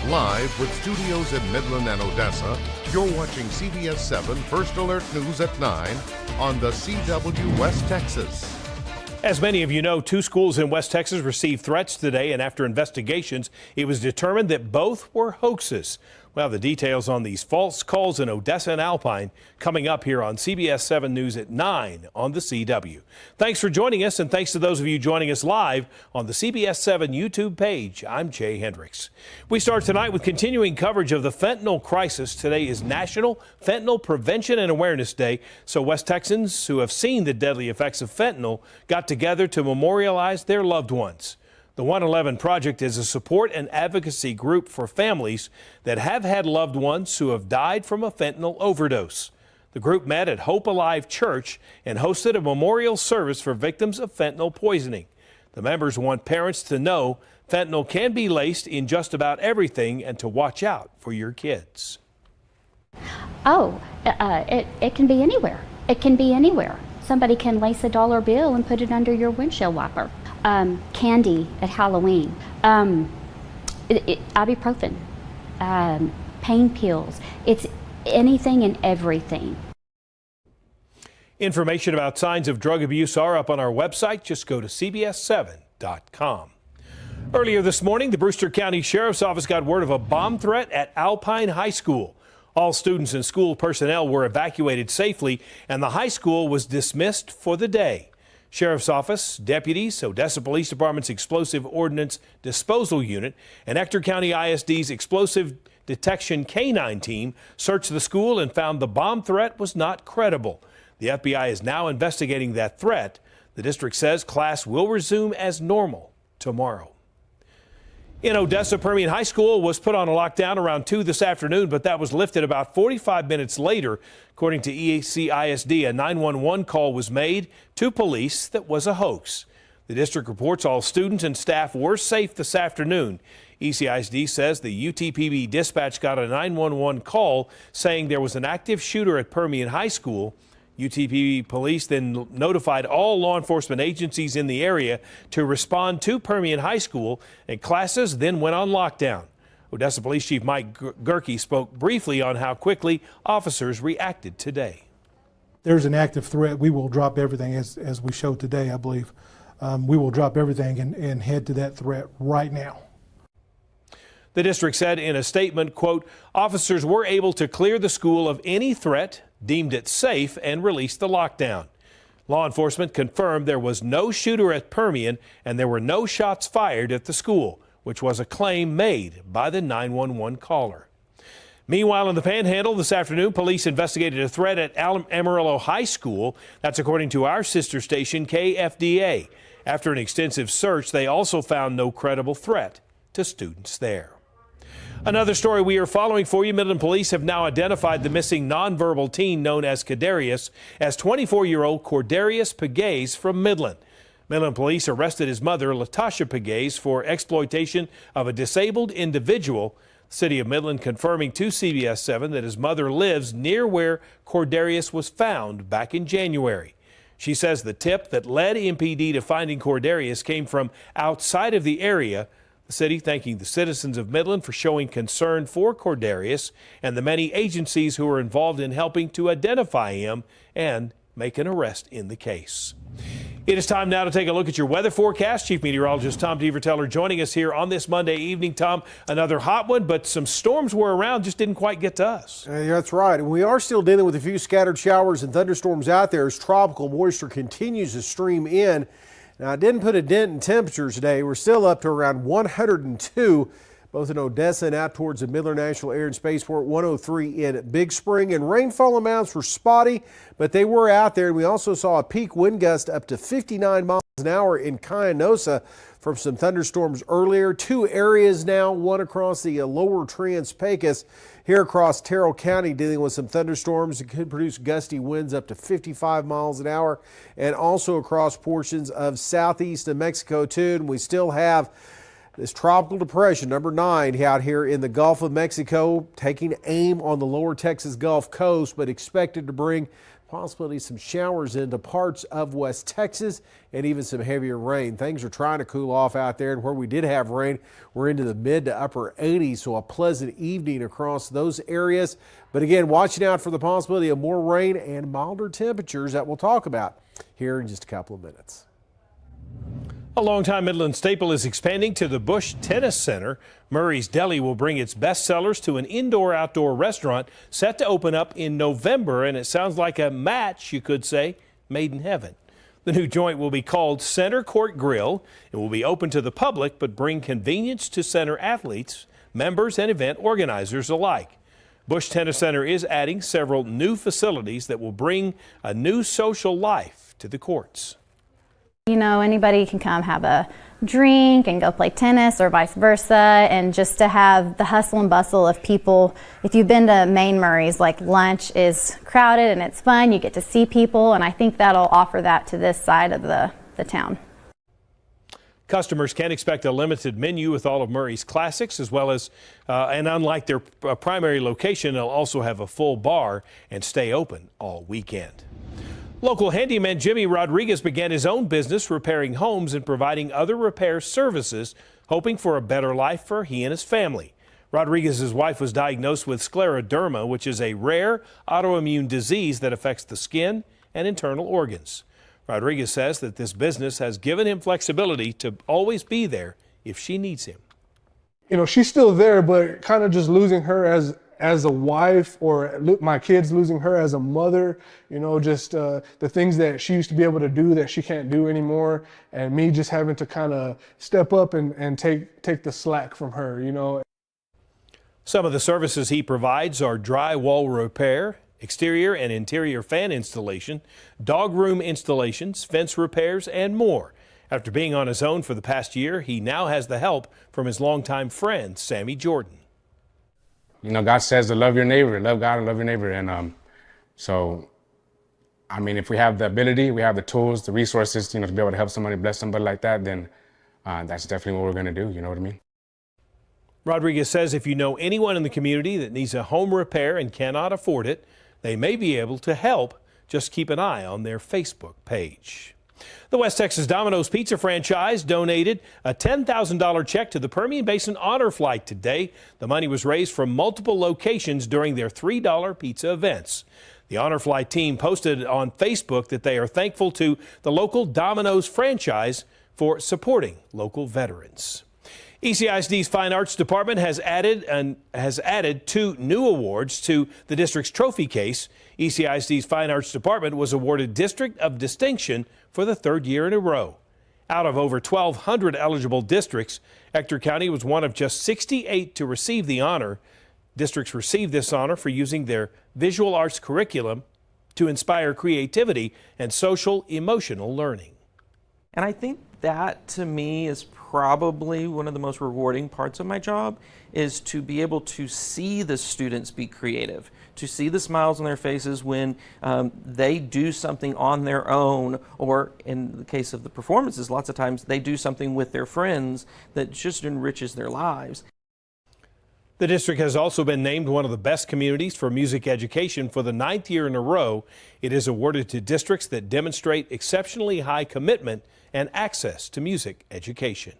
Live with studios in Midland and Odessa, you're watching CBS7 First Alert News at 9 on the CW West Texas. As many of you know, 2 schools in West Texas received threats today, and after investigations, it was determined that both were hoaxes. Well, the details on these false calls in Odessa and Alpine coming up here on CBS 7 News at 9 on the CW. Thanks for joining us, and thanks to those of you joining us live on the CBS 7 YouTube page. I'm Jay Hendricks. We start tonight with continuing coverage of the fentanyl crisis. Today is National Fentanyl Prevention and Awareness Day, so West Texans who have seen the deadly effects of fentanyl got together to memorialize their loved ones. The 111 Project is a support and advocacy group for families that have had loved ones who have died from a fentanyl overdose. The group met at Hope Alive Church and hosted a memorial service for victims of fentanyl poisoning. The members want parents to know fentanyl can be laced in just about everything and to watch out for your kids. It can be anywhere. It can be anywhere. Somebody can lace a dollar bill and put it under your windshield wiper. Candy at Halloween, ibuprofen, pain pills. It's anything and everything. Information about signs of drug abuse are up on our website. Just go to CBS7.com. Earlier this morning, the Brewster County Sheriff's Office got word of a bomb threat at Alpine High School. All students and school personnel were evacuated safely, and the high school was dismissed for the day. Sheriff's Office, deputies, Odessa Police Department's Explosive Ordnance Disposal Unit, and Ector County ISD's Explosive Detection K-9 team searched the school and found the bomb threat was not credible. The FBI is now investigating that threat. The district says class will resume as normal tomorrow. In Odessa, Permian High School was put on a lockdown around 2 this afternoon, but that was lifted about 45 minutes later. According to ECISD, a 911 call was made to police that was a hoax. The district reports all students and staff were safe this afternoon. ECISD says the UTPB dispatch got a 911 call saying there was an active shooter at Permian High School. UTPB police then notified all law enforcement agencies in the area to respond to Permian High School, and classes then went on lockdown. Odessa Police Chief Mike Gerke spoke briefly on how quickly officers reacted today. There's an active threat. We will drop everything, as we showed today, I believe. We will drop everything and head to that threat right now. The district said in a statement, quote, officers were able to clear the school of any threat, deemed it safe, and released the lockdown. Law enforcement confirmed there was no shooter at Permian and there were no shots fired at the school, which was a claim made by the 911 caller. Meanwhile, in the Panhandle this afternoon, police investigated a threat at Amarillo High School. That's according to our sister station, KFDA. After an extensive search, they also found no credible threat to students there. Another story we are following for you. Midland police have now identified the missing nonverbal teen known as Kadarius as 24-year-old Cordarius Pegues from Midland. Midland police arrested his mother, Latasha Pegues, for exploitation of a disabled individual. The city of Midland confirming to CBS 7 that his mother lives near where Cordarius was found back in January. She says the tip that led MPD to finding Cordarius came from outside of the area. The city thanking the citizens of Midland for showing concern for Cordarius and the many agencies who are involved in helping to identify him and make an arrest in the case. It is time now to take a look at your weather forecast. Chief Meteorologist Tom Deverteller joining us here on this Monday evening. Tom, another hot one, but some storms were around, just didn't quite get to us. That's right. We are still dealing with a few scattered showers and thunderstorms out there as tropical moisture continues to stream in. Now, I didn't put a dent in temperatures today. We're still up to around 102, both in Odessa and out towards the Midland National Air and Spaceport, 103 in Big Spring. And rainfall amounts were spotty, but they were out there. And we also saw a peak wind gust up to 59 miles an hour in Cayenosa from some thunderstorms earlier. 2 areas now, one across the lower Trans-Pecos, here across Terrell County, dealing with some thunderstorms that could produce gusty winds up to 55 miles an hour, and also across portions of southeast New Mexico too. And we still have this tropical depression, number 9, out here in the Gulf of Mexico, taking aim on the lower Texas Gulf Coast, but expected to bring Possibility some showers into parts of West Texas and even some heavier rain. Things are trying to cool off out there, and where we did have rain, we're into the mid to upper 80s, so a pleasant evening across those areas. But again, watching out for the possibility of more rain and milder temperatures that we'll talk about here in just a couple of minutes. A longtime Midland staple is expanding to the Bush Tennis Center. Murray's Deli will bring its best sellers to an indoor-outdoor restaurant set to open up in November, and it sounds like a match, you could say, made in heaven. The new joint will be called Center Court Grill. It will be open to the public, but bring convenience to center athletes, members, and event organizers alike. Bush Tennis Center is adding several new facilities that will bring a new social life to the courts. You know, anybody can come have a drink and go play tennis or vice versa, and just to have the hustle and bustle of people. If you've been to Maine Murray's, like, lunch is crowded and it's fun, you get to see people, and I think that'll offer that to this side of the town. Customers can expect a limited menu with all of Murray's classics, as well as, and unlike their primary location, they'll also have a full bar and stay open all weekend. Local handyman Jimmy Rodriguez began his own business repairing homes and providing other repair services, hoping for a better life for he and his family. Rodriguez's wife was diagnosed with scleroderma, which is a rare autoimmune disease that affects the skin and internal organs. Rodriguez says that this business has given him flexibility to always be there if she needs him. You know, she's still there, but kind of just losing her as a wife, or my kids losing her as a mother, you know, just the things that she used to be able to do that she can't do anymore, and me just having to kind of step up and take the slack from her, you know. Some of the services he provides are drywall repair, exterior and interior fan installation, dog room installations, fence repairs, and more. After being on his own for the past year, he now has the help from his longtime friend, Sammy Jordan. You know, God says to love your neighbor, love God and love your neighbor. And so, I mean, if we have the ability, we have the tools, the resources, you know, to be able to help somebody, bless somebody like that, then that's definitely what we're going to do. You know what I mean? Rodriguez says if you know anyone in the community that needs a home repair and cannot afford it, they may be able to help. Just keep an eye on their Facebook page. The West Texas Domino's Pizza franchise donated a $10,000 check to the Permian Basin Honor Flight today. The money was raised from multiple locations during their $3 pizza events. The Honor Flight team posted on Facebook that they are thankful to the local Domino's franchise for supporting local veterans. ECISD's Fine Arts Department has added 2 new awards to the district's trophy case. ECISD's Fine Arts Department was awarded District of Distinction for the 3rd year in a row. Out of over 1,200 eligible districts, Ector County was one of just 68 to receive the honor. Districts received this honor for using their visual arts curriculum to inspire creativity and social emotional learning. And I think that, to me, is probably one of the most rewarding parts of my job, is to be able to see the students be creative, to see the smiles on their faces when they do something on their own, or in the case of the performances, lots of times they do something with their friends that just enriches their lives. The district has also been named one of the best communities for music education for the 9th year in a row. It is awarded to districts that demonstrate exceptionally high commitment and access to music education.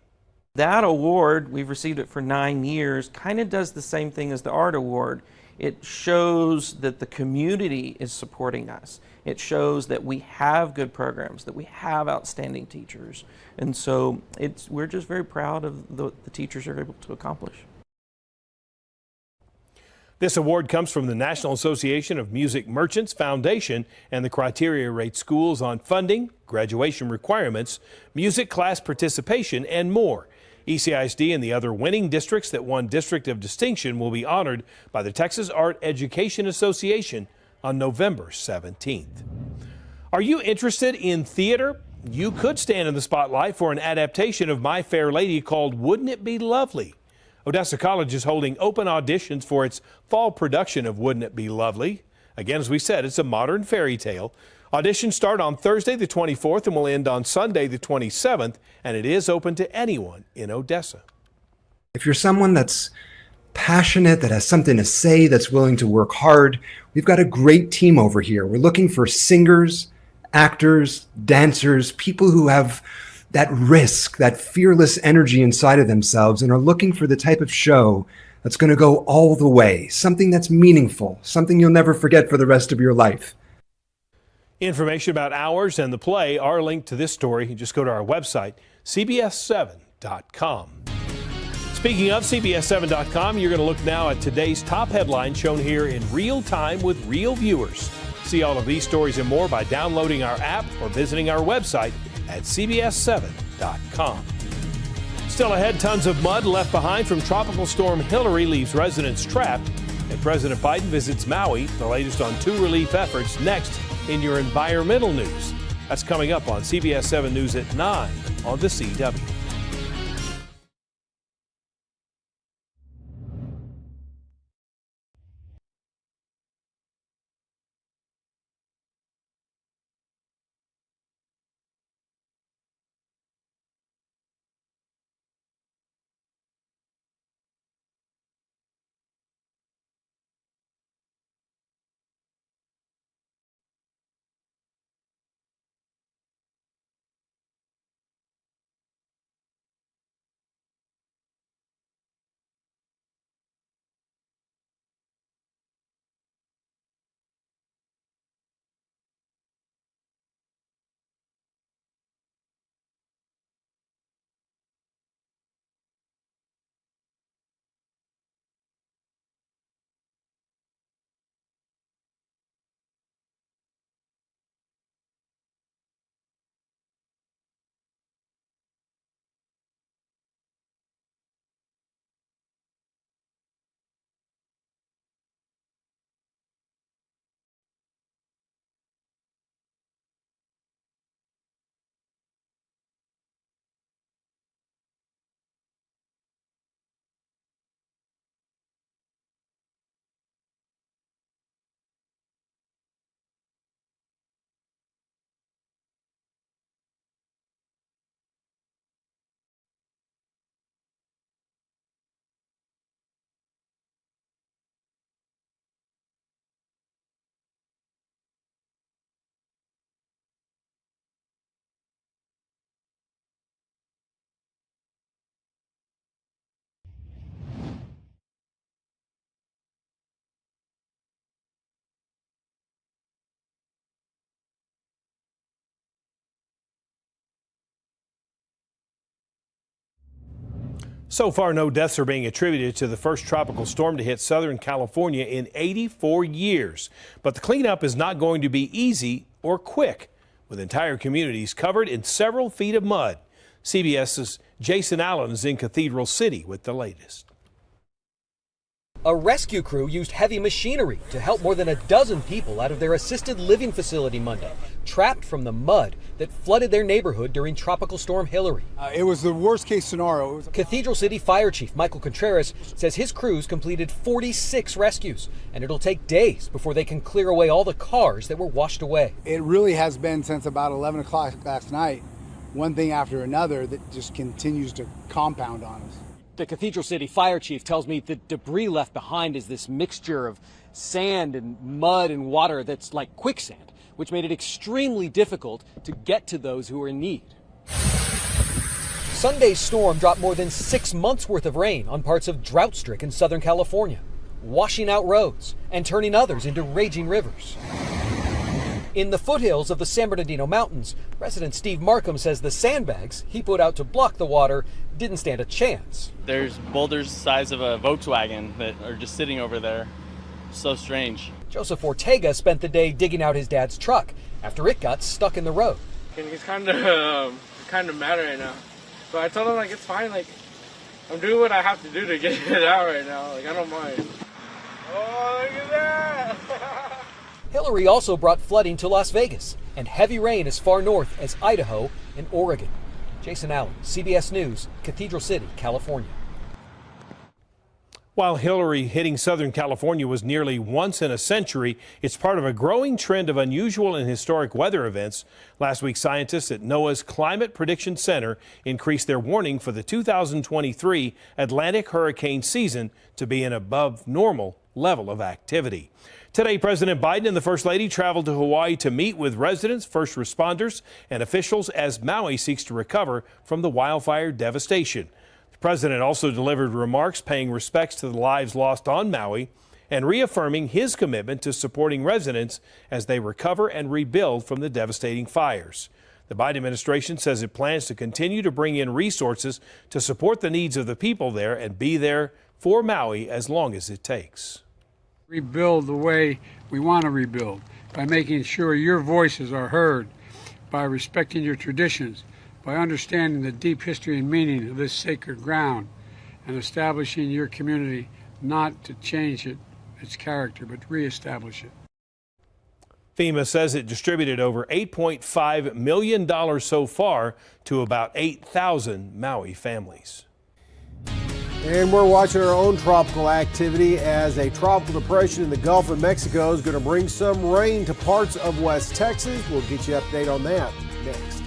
That award, we've received it for 9 years, kind of does the same thing as the Art Award. It shows that the community is supporting us. It shows that we have good programs, that we have outstanding teachers. And so we're just very proud of the teachers are able to accomplish. This award comes from the National Association of Music Merchants Foundation, and the criteria rates schools on funding, graduation requirements, music class participation, and more. ECISD and the other winning districts that won District of Distinction will be honored by the Texas Art Education Association on November 17th. Are you interested in theater? You could stand in the spotlight for an adaptation of My Fair Lady called Wouldn't It Be Lovely? Odessa College is holding open auditions for its fall production of Wouldn't It Be Lovely? Again, as we said, it's a modern fairy tale. Auditions start on Thursday the 24th and will end on Sunday the 27th, and it is open to anyone in Odessa. If you're someone that's passionate, that has something to say, that's willing to work hard. We've got a great team over here. We're looking for singers, actors, dancers, people who have that risk, that fearless energy inside of themselves and are looking for the type of show that's going to go all the way, something that's meaningful, something you'll never forget for the rest of your life. Information about ours and the play are linked to this story. You just go to our website, CBS7.com. Speaking of CBS7.com, you're going to look now at today's top headlines shown here in real time with real viewers. See all of these stories and more by downloading our app or visiting our website at CBS7.com. Still ahead, tons of mud left behind from Tropical Storm Hillary leaves residents trapped. And President Biden visits Maui. The latest on 2 relief efforts next in your environmental news. That's coming up on CBS 7 News at 9 on the CW. So far, no deaths are being attributed to the first tropical storm to hit Southern California in 84 years. But the cleanup is not going to be easy or quick, with entire communities covered in several feet of mud. CBS's Jason Allen is in Cathedral City with the latest. A rescue crew used heavy machinery to help more than a dozen people out of their assisted living facility Monday, trapped from the mud that flooded their neighborhood during Tropical Storm Hillary. It was the worst case scenario. Cathedral City Fire Chief Michael Contreras says his crews completed 46 rescues, and it'll take days before they can clear away all the cars that were washed away. It really has been since about 11 o'clock last night, one thing after another that just continues to compound on us. The Cathedral City Fire Chief tells me the debris left behind is this mixture of sand and mud and water that's like quicksand, which made it extremely difficult to get to those who are in need. Sunday's storm dropped more than 6 months worth of rain on parts of drought-stricken Southern California, washing out roads and turning others into raging rivers. In the foothills of the San Bernardino Mountains, resident Steve Markham says the sandbags he put out to block the water didn't stand a chance. There's boulders the size of a Volkswagen that are just sitting over there. So strange. Joseph Ortega spent the day digging out his dad's truck after it got stuck in the road. He's kind of mad right now. But I told him, like, it's fine. Like, I'm doing what I have to do to get it out right now. Like, I don't mind. Oh, look at that! Hillary also brought flooding to Las Vegas and heavy rain as far north as Idaho and Oregon. Jason Allen, CBS News, Cathedral City, California. While Hillary hitting Southern California was nearly once in a century, it's part of a growing trend of unusual and historic weather events. Last week, scientists at NOAA's Climate Prediction Center increased their warning for the 2023 Atlantic hurricane season to be an above normal level of activity. Today, President Biden and the First Lady traveled to Hawaii to meet with residents, first responders, and officials as Maui seeks to recover from the wildfire devastation. The president also delivered remarks paying respects to the lives lost on Maui and reaffirming his commitment to supporting residents as they recover and rebuild from the devastating fires. The Biden administration says it plans to continue to bring in resources to support the needs of the people there and be there for Maui as long as it takes. Rebuild the way we want to rebuild, by making sure your voices are heard, by respecting your traditions, by understanding the deep history and meaning of this sacred ground, and establishing your community not to change its character, but to reestablish it. FEMA says it distributed over $8.5 million so far to about 8,000 Maui families. And we're watching our own tropical activity as a tropical depression in the Gulf of Mexico is going to bring some rain to parts of West Texas. We'll get you an update on that next.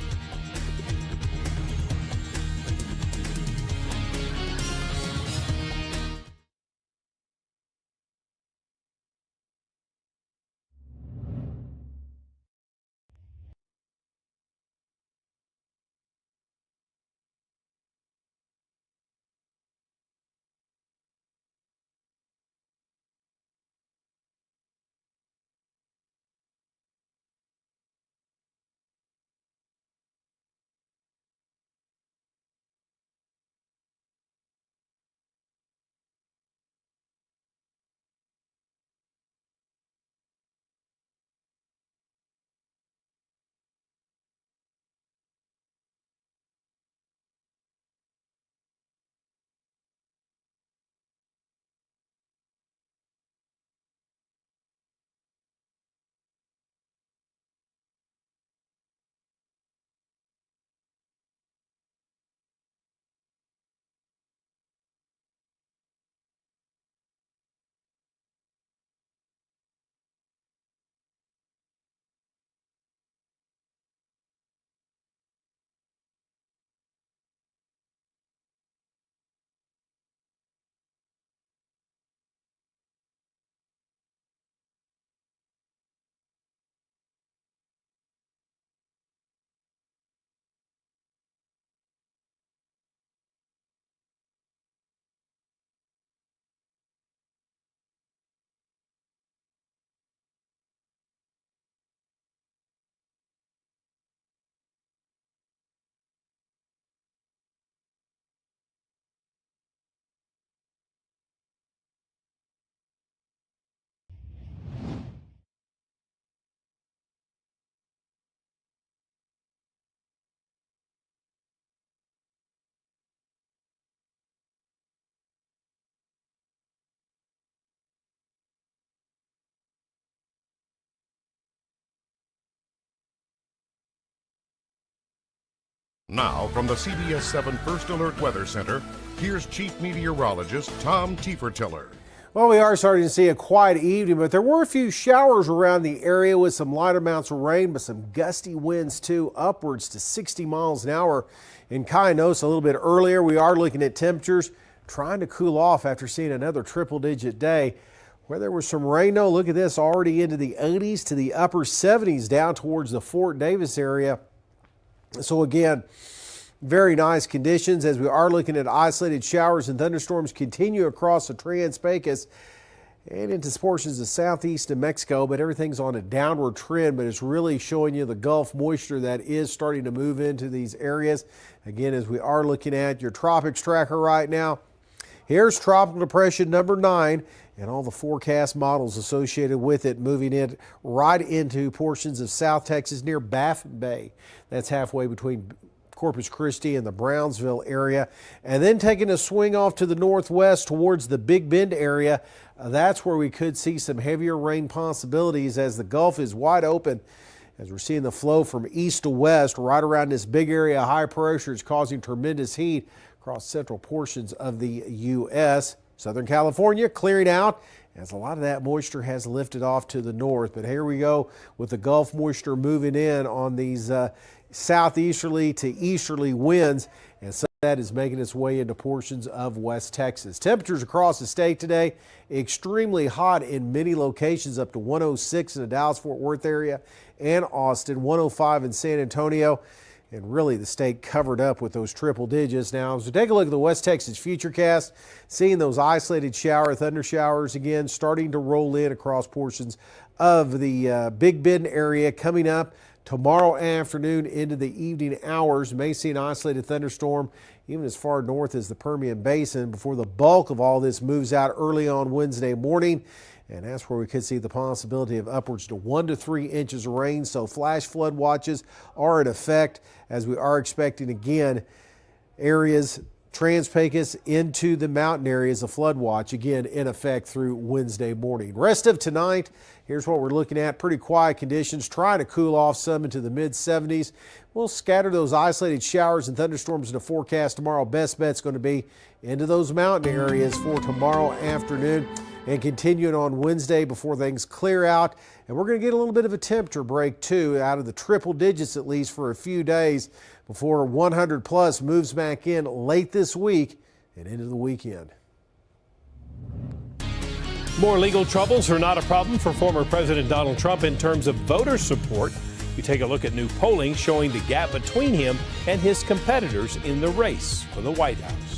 Now, from the CBS7 First Alert Weather Center, here's Chief Meteorologist Tom Tiefertiller. Well, we are starting to see a quiet evening, but there were a few showers around the area with some light amounts of rain, but some gusty winds too, upwards to 60 miles an hour in Cayenosa a little bit earlier. We are looking at temperatures trying to cool off after seeing another triple-digit day. Where there was some rain, though, look at this, already into the 80s to the upper 70s down towards the Fort Davis area. So again, very nice conditions as we are looking at isolated showers and thunderstorms continue across the Trans-Pecos and into portions of southeast New Mexico, but everything's on a downward trend, but it's really showing you the Gulf moisture that is starting to move into these areas. Again, as we are looking at your tropics tracker right now, here's tropical depression number 9 and all the forecast models associated with it, moving it right into portions of South Texas near Baffin Bay. That's halfway between Corpus Christi and the Brownsville area, and then taking a swing off to the northwest towards the Big Bend area. That's where we could see some heavier rain possibilities as the Gulf is wide open. As we're seeing the flow from east to west right around this big area of high pressure is causing tremendous heat across central portions of the U.S. Southern California clearing out as a lot of that moisture has lifted off to the north. But here we go with the Gulf moisture moving in on these southeasterly to easterly winds, and some of that is making its way into portions of West Texas. Temperatures across the state today extremely hot in many locations, up to 106 in the Dallas-Fort Worth area and Austin, 105 in San Antonio. And really the state covered up with those triple digits. Now, as we take a look at the West Texas Futurecast, seeing those isolated thunder showers again starting to roll in across portions of the Big Bend area coming up tomorrow afternoon into the evening hours. May see an isolated thunderstorm even as far north as the Permian Basin before the bulk of all this moves out early on Wednesday morning. And that's where we could see the possibility of upwards to 1 to 3 inches of rain. So flash flood watches are in effect, as we are expecting again areas Trans-Pecos into the mountain areas, a flood watch again in effect through Wednesday morning. Rest of tonight, here's what we're looking at. Pretty quiet conditions, trying to cool off some into the mid 70s. We'll scatter those isolated showers and thunderstorms in the forecast tomorrow. Best bet's going to be into those mountain areas for tomorrow afternoon and continuing on Wednesday before things clear out. And we're going to get a little bit of a temperature break too, out of the triple digits at least for a few days before 100 plus moves back in late this week and into the weekend. More legal troubles are not a problem for former President Donald Trump in terms of voter support. We take a look at new polling showing the gap between him and his competitors in the race for the White House.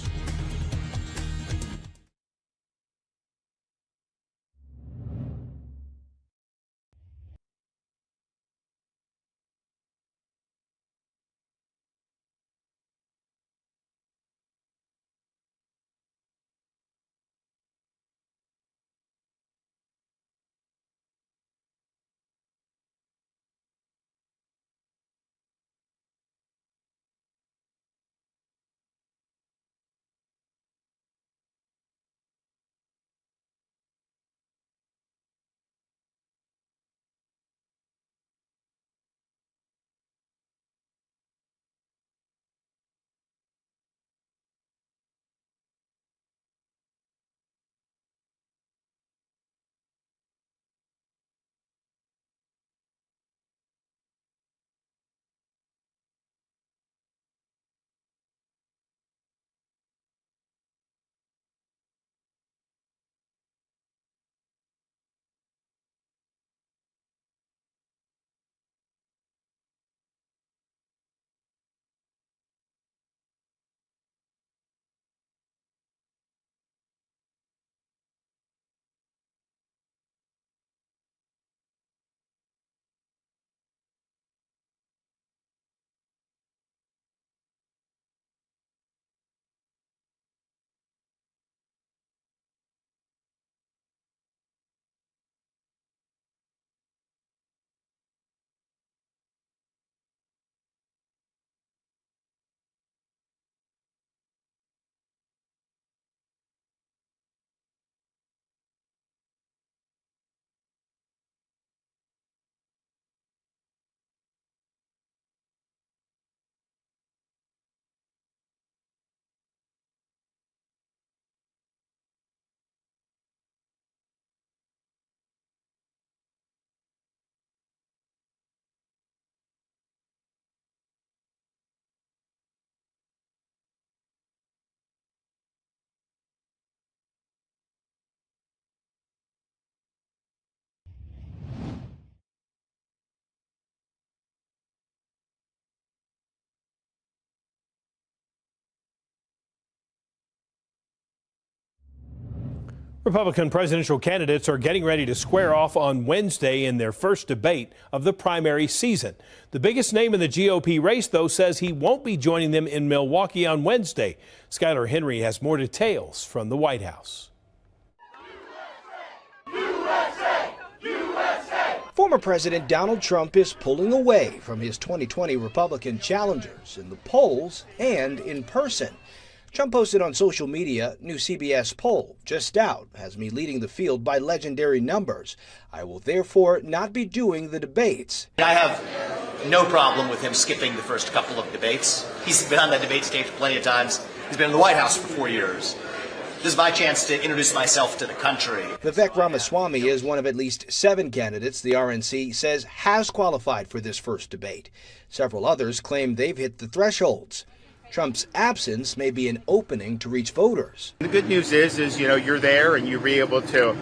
Republican presidential candidates are getting ready to square off on Wednesday in their first debate of the primary season. The biggest name in the GOP race, though, says he won't be joining them in Milwaukee on Wednesday. Skylar Henry has more details from the White House. Former President Donald Trump is pulling away from his 2020 Republican challengers in the polls and in person. Trump posted on social media, new CBS poll, just out, has me leading the field by legendary numbers. I will therefore not be doing the debates. I have no problem with him skipping the first couple of debates. He's been on that debate stage plenty of times. He's been in the White House for 4 years. This is my chance to introduce myself to the country. Vivek Ramaswamy is one of at least 7 candidates the RNC says has qualified for this first debate. Several others claim they've hit the thresholds. Trump's absence may be an opening to reach voters. The good news is you're there and you'll be able to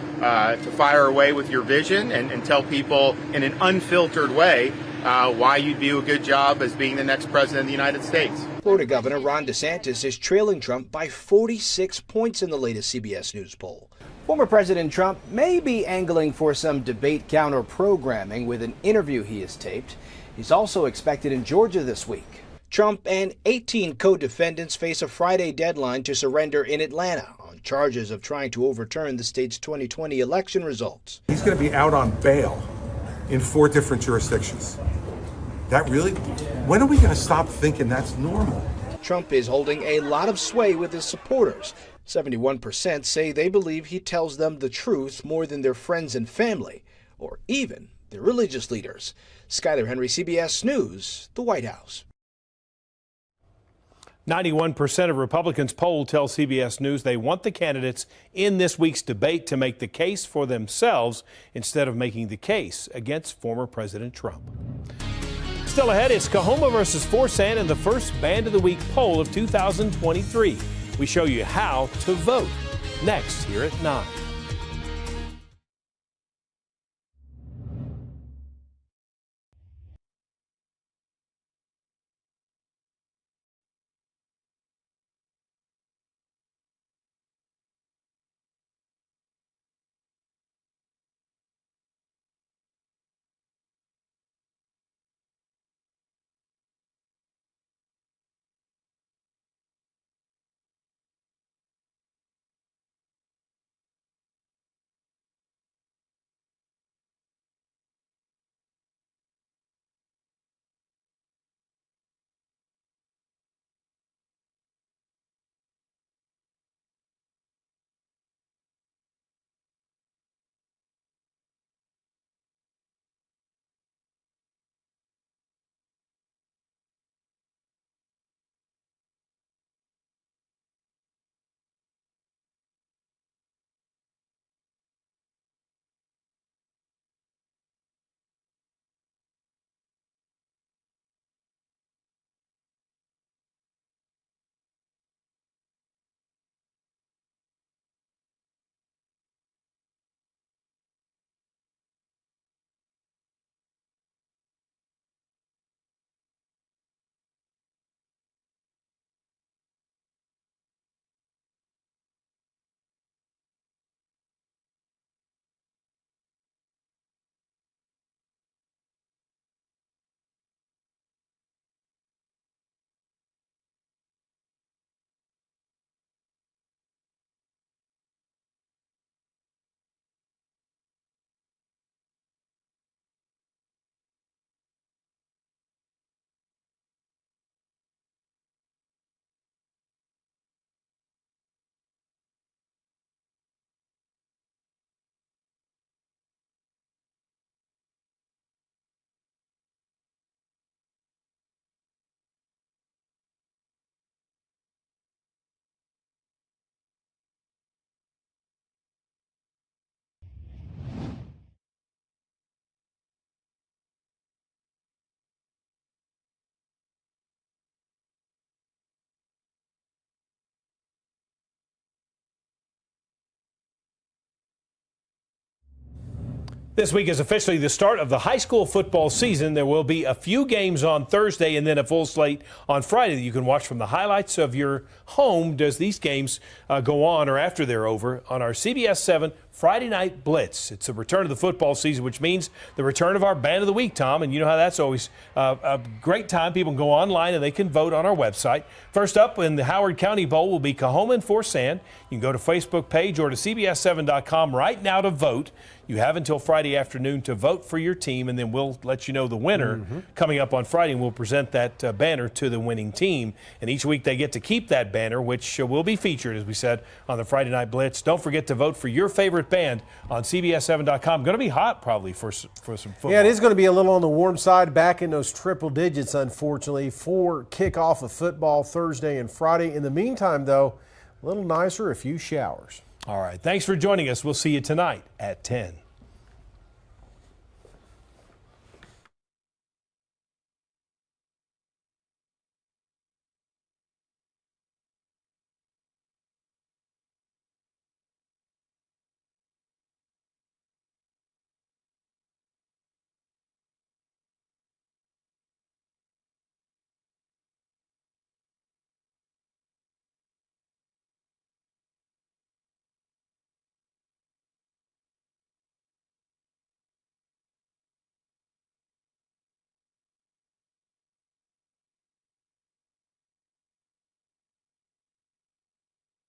fire away with your vision and tell people in an unfiltered way why you'd do a good job as being the next president of the United States. Florida Governor Ron DeSantis is trailing Trump by 46 points in the latest CBS News poll. Former President Trump may be angling for some debate counter programming with an interview he has taped. He's also expected in Georgia this week. Trump and 18 co-defendants face a Friday deadline to surrender in Atlanta on charges of trying to overturn the state's 2020 election results. He's going to be out on bail in 4 different jurisdictions. That really? When are we going to stop thinking that's normal? Trump is holding a lot of sway with his supporters. 71% say they believe he tells them the truth more than their friends and family, or even their religious leaders. Skyler Henry, CBS News, the White House. 91% of Republicans polled tell CBS News they want the candidates in this week's debate to make the case for themselves instead of making the case against former President Trump. Still ahead, it's Coahoma versus Forsan in the first Band of the Week poll of 2023. We show you how to vote next here at 9. This week is officially the start of the high school football season. There will be a few games on Thursday and then a full slate on Friday that you can watch from the highlights of your home as these games go on or after they're over on our CBS7 Friday Night Blitz. It's the return of the football season, which means the return of our Band of the Week, Tom. And you know how that's always a great time. People can go online and they can vote on our website. First up in the Howard County Bowl will be Coahoma and Forsan. You can go to Facebook page or to CBS7.com right now to vote. You have until Friday afternoon to vote for your team, and then we'll let you know the winner coming up on Friday, and we'll present that banner to the winning team. And each week they get to keep that banner, which will be featured, as we said, on the Friday Night Blitz. Don't forget to vote for your favorite band on CBS7.com. Going to be hot probably for some football. Yeah, it is going to be a little on the warm side, back in those triple digits, unfortunately, for kickoff of football Thursday and Friday. In the meantime, though, A little nicer, a few showers. All right. Thanks for joining us. We'll see you tonight at 10.